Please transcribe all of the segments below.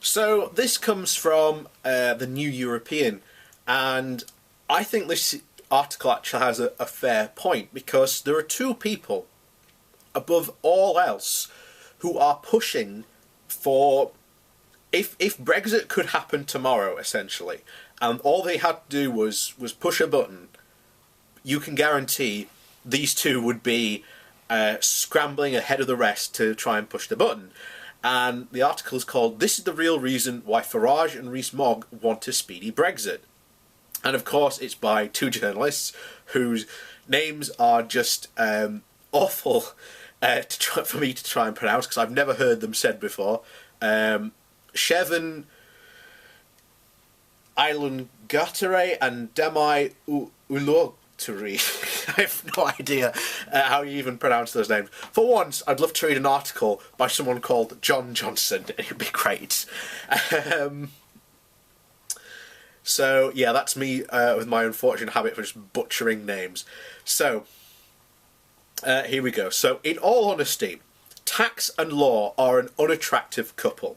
So this comes from the New European, and I think this article actually has a fair point, because there are two people above all else who are pushing for, if Brexit could happen tomorrow, essentially, and all they had to do was push a button, you can guarantee these two would be scrambling ahead of the rest to try and push the button. And the article is called "This is the Real Reason Why Farage and Rees-Mogg Want a Speedy Brexit." And of course it's by two journalists whose names are just awful for me to try and pronounce, because I've never heard them said before. Chevan, Ilangaratne and Dami, Olatuyi. I have no idea how you even pronounce those names. For once, I'd love to read an article by someone called John Johnson. It would be great. So, yeah, that's me with my unfortunate habit for just butchering names. So, here we go. So, in all honesty, tax and law are an unattractive couple.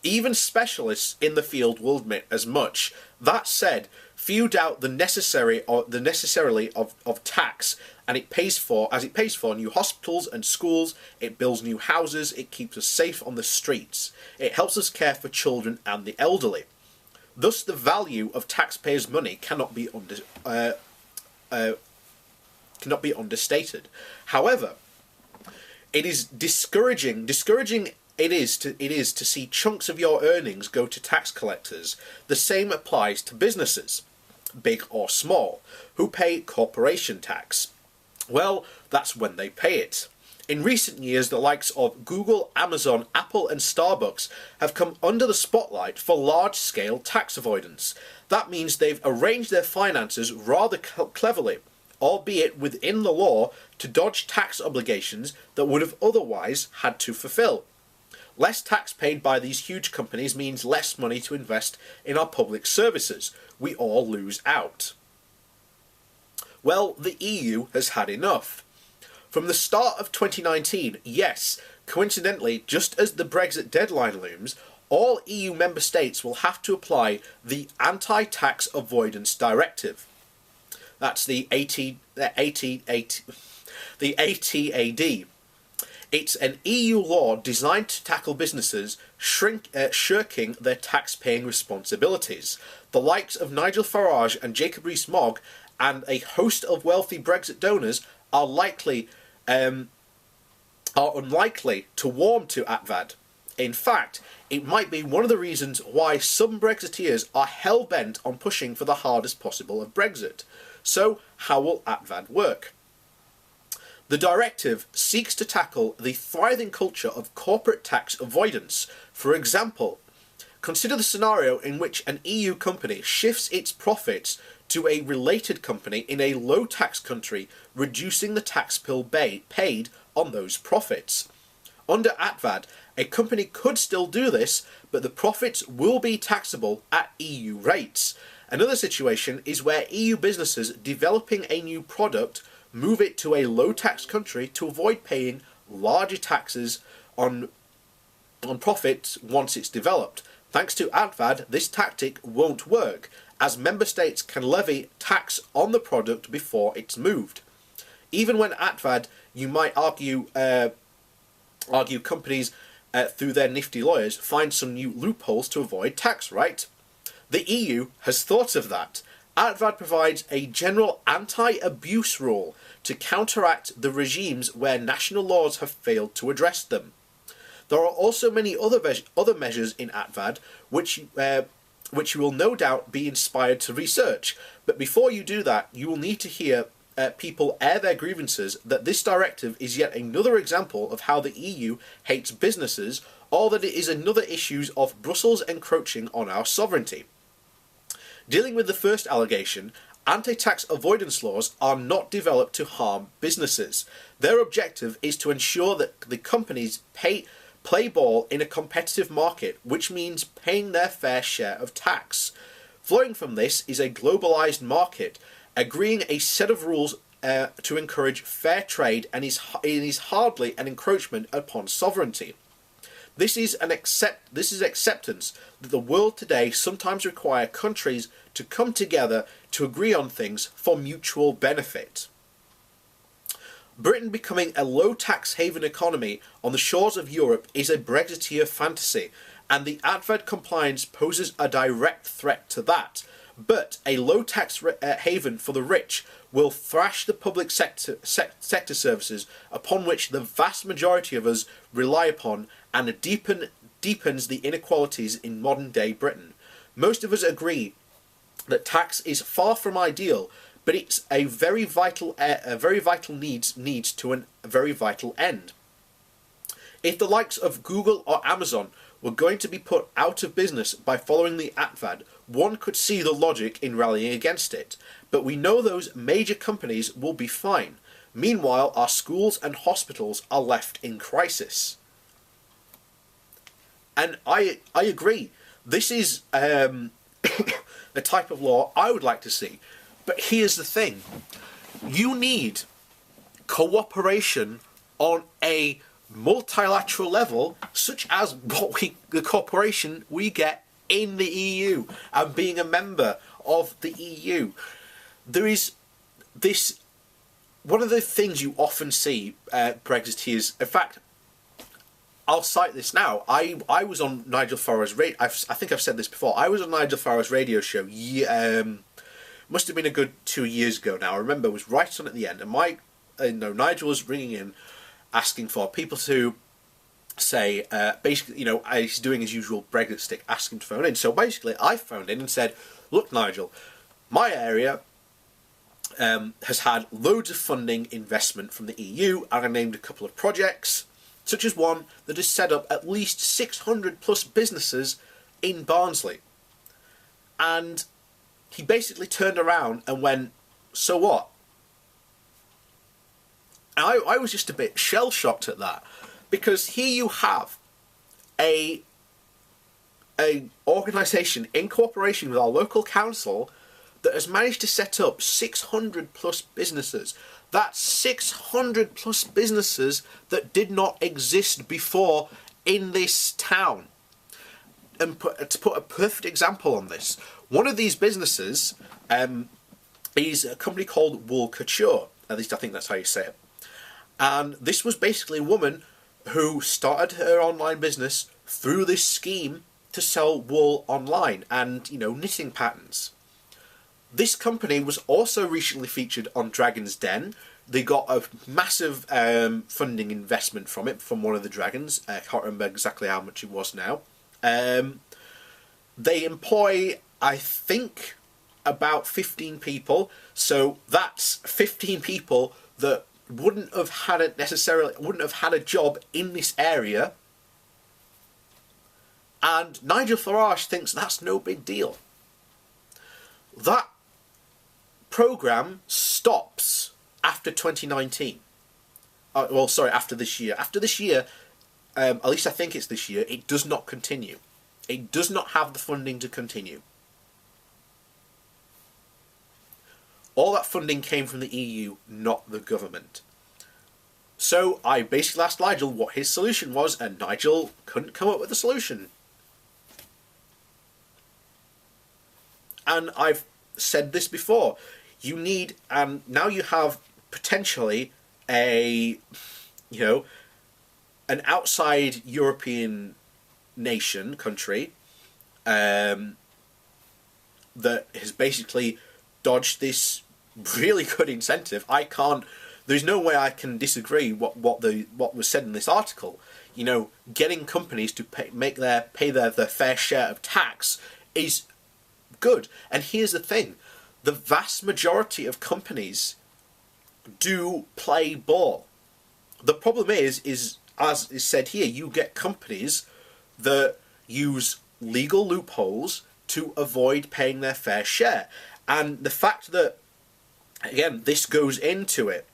Even specialists in the field will admit as much. That said, few doubt the necessarily of tax, and it pays for new hospitals and schools, it builds new houses, it keeps us safe on the streets, it helps us care for children and the elderly. Thus, the value of taxpayers' money cannot be understated. However, it is discouraging it is to see chunks of your earnings go to tax collectors. The same applies to businesses, big or small, who pay corporation tax. Well, that's when they pay it. In recent years, the likes of Google, Amazon, Apple and Starbucks have come under the spotlight for large-scale tax avoidance. That means they've arranged their finances rather cleverly, albeit within the law, to dodge tax obligations that would have otherwise had to fulfill. Less tax paid by these huge companies means less money to invest in our public services. We all lose out. Well, the EU has had enough. From the start of 2019, yes, coincidentally, just as the Brexit deadline looms, all EU member states will have to apply the Anti-Tax Avoidance Directive. That's the ATAD. It's an EU law designed to tackle businesses shirking their tax-paying responsibilities. The likes of Nigel Farage and Jacob Rees-Mogg and a host of wealthy Brexit donors are unlikely to warm to ATVAD. In fact, it might be one of the reasons why some Brexiteers are hell-bent on pushing for the hardest possible of Brexit. So, how will ATVAD work? The directive seeks to tackle the thriving culture of corporate tax avoidance. For example, consider the scenario in which an EU company shifts its profits to a related company in a low-tax country, reducing the tax bill paid on those profits. Under ATVAD, a company could still do this, but the profits will be taxable at EU rates. Another situation is where EU businesses developing a new product move it to a low-tax country to avoid paying larger taxes on profits once it's developed. Thanks to ATVAD, this tactic won't work, as member states can levy tax on the product before it's moved. Even when ATVAD, you might argue companies through their nifty lawyers find some new loopholes to avoid tax, right? The EU has thought of that. ATVAD provides a general anti-abuse rule to counteract the regimes where national laws have failed to address them. There are also many other measures in ATVAD which you will no doubt be inspired to research. But before you do that, you will need to hear people air their grievances that this directive is yet another example of how the EU hates businesses, or that it is another issue of Brussels encroaching on our sovereignty. Dealing with the first allegation, anti-tax avoidance laws are not developed to harm businesses. Their objective is to ensure that the companies play ball in a competitive market, which means paying their fair share of tax. Flowing from this is a globalized market, agreeing a set of rules to encourage fair trade, and is hardly an encroachment upon sovereignty. This is acceptance that the world today sometimes requires countries to come together to agree on things for mutual benefit. Britain becoming a low-tax haven economy on the shores of Europe is a Brexiteer fantasy, and the ADVAD compliance poses a direct threat to that. But a low-tax haven for the rich will thrash the public sector services upon which the vast majority of us rely upon, and deepens the inequalities in modern-day Britain. Most of us agree that tax is far from ideal, but it's a very vital needs to a very vital end. If the likes of Google or Amazon were going to be put out of business by following the ATVAD, one could see the logic in rallying against it. But we know those major companies will be fine. Meanwhile, our schools and hospitals are left in crisis. And I agree. This is the type of law I would like to see. But here's the thing. You need cooperation on a multilateral level, such as the cooperation we get in the EU and being a member of the EU. There is this, one of the things you often see Brexiteers, in fact, I'll cite this now. I was on Nigel Farage's radio. I think I've said this before. I was on Nigel Farage's radio show. Must have been a good 2 years ago now. I remember it was right on at the end, and Nigel was ringing in, asking for people to say, basically, he's doing his usual Brexit stick, asking to phone in. So basically, I phoned in and said, "Look, Nigel, my area has had loads of funding investment from the EU, and I named a couple of projects, such as one that has set up at least 600 plus businesses in Barnsley." And he basically turned around and went, "So what?" And I was just a bit shell-shocked at that, because here you have a organisation in cooperation with our local council that has managed to set up 600 plus businesses. That's 600 plus businesses that did not exist before in this town. And to put a perfect example on this, one of these businesses is a company called Wool Couture. At least I think that's how you say it. And this was basically a woman who started her online business through this scheme to sell wool online and, knitting patterns. This company was also recently featured on Dragon's Den. They got a massive funding investment from it, from one of the dragons. I can't remember exactly how much it was now. They employ, I think, about 15 people. So that's 15 people that wouldn't have had a job in this area. And Nigel Farage thinks that's no big deal. That programme stops after 2019. After this year. After this year, at least I think it's this year, it does not continue. It does not have the funding to continue. All that funding came from the EU, not the government. So I basically asked Nigel what his solution was, and Nigel couldn't come up with a solution. And I've said this before. You need, and now you have potentially an outside European country, that has basically dodged this really good incentive. There's no way I can disagree what was said in this article. Getting companies to pay their fair share of tax is good. And here's the thing. The vast majority of companies do play ball. The problem is as is said here, you get companies that use legal loopholes to avoid paying their fair share. And the fact that, again, this goes into it,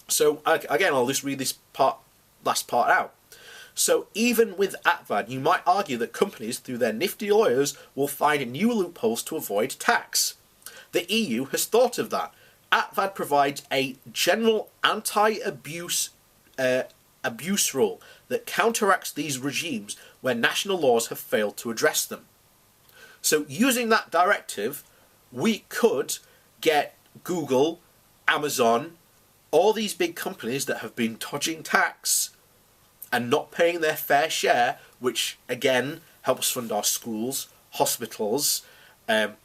So, again, I'll just read this last part out. So, even with ATVAD, you might argue that companies, through their nifty lawyers, will find new loopholes to avoid tax. The EU has thought of that. ATVAD provides a general anti-abuse abuse rule that counteracts these regimes where national laws have failed to address them. So using that directive, we could get Google, Amazon, all these big companies that have been dodging tax and not paying their fair share, which again helps fund our schools, hospitals,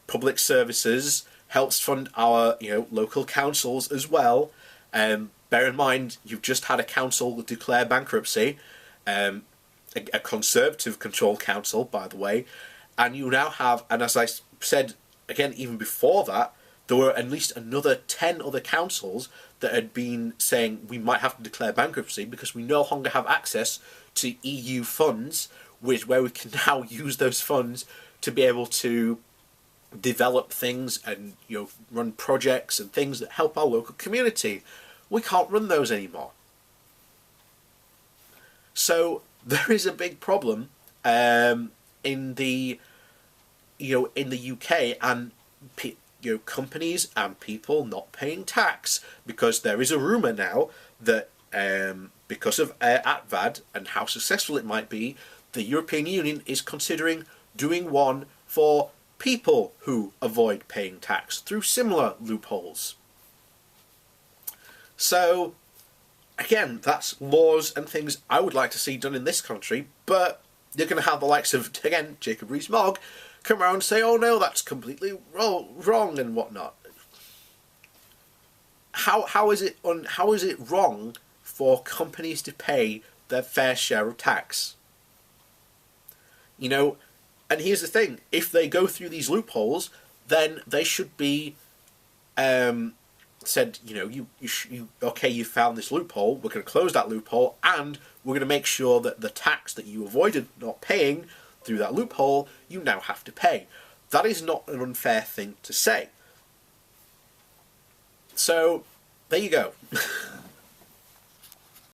public services, helps fund our local councils as well. Bear in mind, you've just had a council declare bankruptcy, a Conservative controlled council, by the way, and you now have, and as I said again even before that, there were at least another 10 other councils that had been saying we might have to declare bankruptcy because we no longer have access to EU funds, where we can now use those funds to be able to develop things and run projects and things that help our local community. We can't run those anymore. So there is a big problem in the UK, and companies and people not paying tax, because there is a rumour now that because of ATVAD and how successful it might be, the European Union is considering doing one for people who avoid paying tax through similar loopholes. So again, that's laws and things I would like to see done in this country, but you're going to have the likes of, again, Jacob Rees-Mogg come around and say, oh no, that's completely wrong and whatnot. How is it wrong for companies to pay their fair share of tax? And here's the thing, if they go through these loopholes, then they should be said, you found this loophole, we're going to close that loophole, and we're going to make sure that the tax that you avoided not paying through that loophole, you now have to pay. That is not an unfair thing to say. So, there you go.